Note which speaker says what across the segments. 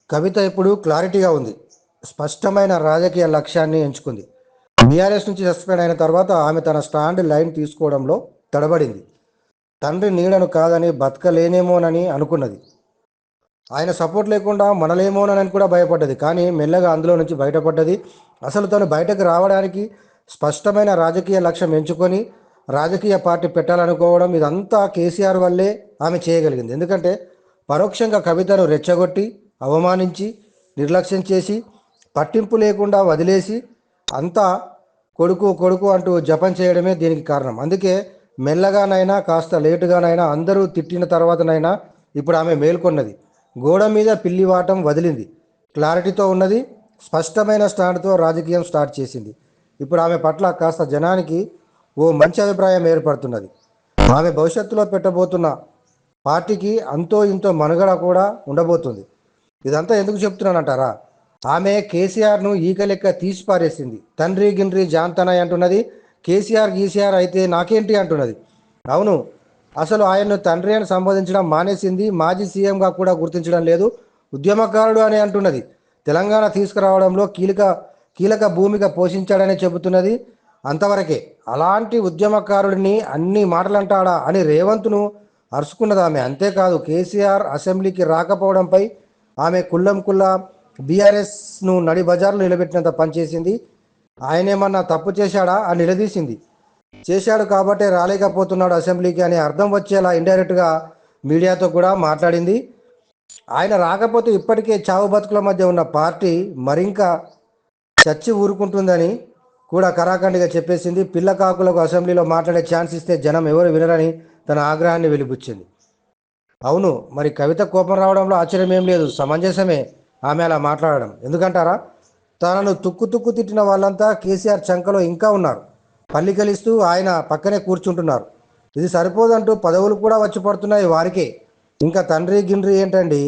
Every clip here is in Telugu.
Speaker 1: కవిత ఇప్పుడు క్లారిటీగా ఉంది. స్పష్టమైన రాజకీయ లక్ష్యాన్ని ఎంచుకుంది. బీఆర్ఎస్ నుంచి సస్పెండ్ అయిన తర్వాత ఆమె తన స్టాండ్ లైన్ తీసుకోవడంలో తడబడింది. తండ్రి నీడను కాదని బతకలేనేమోనని అనుకున్నది. ఆయన సపోర్ట్ లేకుండా మనలేమోనని కూడా భయపడ్డది. కానీ మెల్లగా అందులో నుంచి బయటపడ్డది. అసలు తను బయటకు రావడానికి స్పష్టమైన రాజకీయ లక్ష్యం ఎంచుకొని రాజకీయ పార్టీ పెట్టాలనుకోవడం ఇదంతా కేసీఆర్ వల్లే ఆమె చేయగలిగింది. ఎందుకంటే పరోక్షంగా కవితను రెచ్చగొట్టి అవమానించి నిర్లక్ష్యం చేసి పట్టింపు లేకుండా వదిలేసి అంతా కొడుకు కొడుకు అంటూ జపం చేయడమే దీనికి కారణం. అందుకే మెల్లగానైనా కాస్త లేటుగానైనా అందరూ తిట్టిన తర్వాతనైనా ఇప్పుడు ఆమె మేల్కొన్నది. గోడ మీద పిల్లివాటం వదిలింది. క్లారిటీతో ఉన్నది. స్పష్టమైన స్టాండ్తో రాజకీయం స్టార్ట్ చేసింది. ఇప్పుడు ఆమె పట్ల కాస్త జనానికి ఓ మంచి అభిప్రాయం ఏర్పడుతున్నది. ఆమె భవిష్యత్తులో పెట్టబోతున్న పార్టీకి అంతో ఇంతో మనుగడ కూడా ఉండబోతుంది. ఇదంతా ఎందుకు చెప్తున్నానంటారా? ఆమె కేసీఆర్ను ఈక లెక్క తీసి పారేసింది. తండ్రి గిండ్రి జాంతనాయ్ అంటున్నది. కేసీఆర్ గీసీఆర్ అయితే నాకేంటి అంటున్నది. అవును, అసలు ఆయన్ను తండ్రి అని సంబోధించడం మానేసింది. మాజీ సీఎంగా కూడా గుర్తించడం లేదు. ఉద్యమకారుడు అని అంటున్నది. తెలంగాణ తీసుకురావడంలో కీలక భూమిక పోషించాడని చెబుతున్నది. అంతవరకే. అలాంటి ఉద్యమకారుడిని అన్ని మాటలంటాడా అని రేవంత్ను అరుచుకున్నది ఆమె. అంతేకాదు కేసీఆర్ అసెంబ్లీకి రాకపోవడంపై ఆమె కుల్లం బీఆర్ఎస్ను నడి బజార్లో నిలబెట్టినంత పనిచేసింది. ఆయనేమన్నా తప్పు చేశాడా అని నిలదీసింది. చేశాడు కాబట్టే రాలేకపోతున్నాడు అసెంబ్లీకి అని అర్థం వచ్చేలా ఇండైరెక్ట్గా మీడియాతో కూడా మాట్లాడింది. ఆయన రాకపోతే ఇప్పటికే చావు బతుకుల మధ్య ఉన్న పార్టీ మరింకా చచ్చి ఊరుకుంటుందని కూడా కరాఖండిగా చెప్పేసింది. పిల్ల కాకులకు అసెంబ్లీలో మాట్లాడే ఛాన్స్ ఇస్తే జనం ఎవరు వినరని తన ఆగ్రహాన్ని వెలిబుచ్చింది. అవును, మరి కవిత కోపం రావడంలో ఆశ్చర్యం ఏం లేదు. సమంజసమే ఆమె అలా మాట్లాడడం. ఎందుకంటారా? తనను తుక్కు తిట్టిన వాళ్ళంతా కేసీఆర్ చంకలో ఇంకా ఉన్నారు. పల్లికలిస్తూ ఆయన పక్కనే కూర్చుంటున్నారు. ఇది సరిపోదంటూ పదవులు కూడా వచ్చి పడుతున్నాయి వారికే. ఇంకా తండ్రి గిండ్రి ఏంటండి?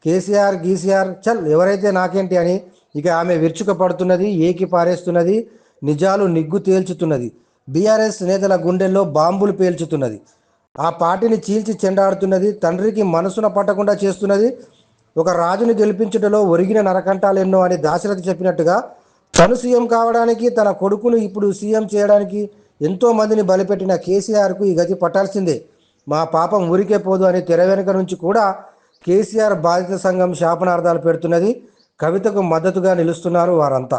Speaker 1: కేసీఆర్ గీసీఆర్ చల్ ఎవరైతే నాకేంటి అని ఇక ఆమె విరుచుక పడుతున్నది. ఏకి పారేస్తున్నది. నిజాలు నిగ్గు తేల్చుతున్నది. బీఆర్ఎస్ నేతల గుండెల్లో బాంబులు పేల్చుతున్నది. ఆ పార్టీని చీల్చి చెండాడుతున్నది. తండ్రికి మనసున పట్టకుండా చేస్తున్నది. ఒక రాజుని గెలిపించడంలో ఒరిగిన నరకంటాలెన్నో అని దాశరథి చెప్పినట్టుగా తను సీఎం కావడానికి తన కొడుకును ఇప్పుడు సీఎం చేయడానికి ఎంతో మందిని బలిపెట్టిన కేసీఆర్కు ఈ గతి పట్టాల్సిందే. మా పాపం ఊరికే పోదు అని తెర వెనుక నుంచి కూడా కేసీఆర్ బాధిత సంఘం శాపనార్థాలు పెడుతున్నది. కవితకు మద్దతుగా నిలుస్తున్నారు వారంతా.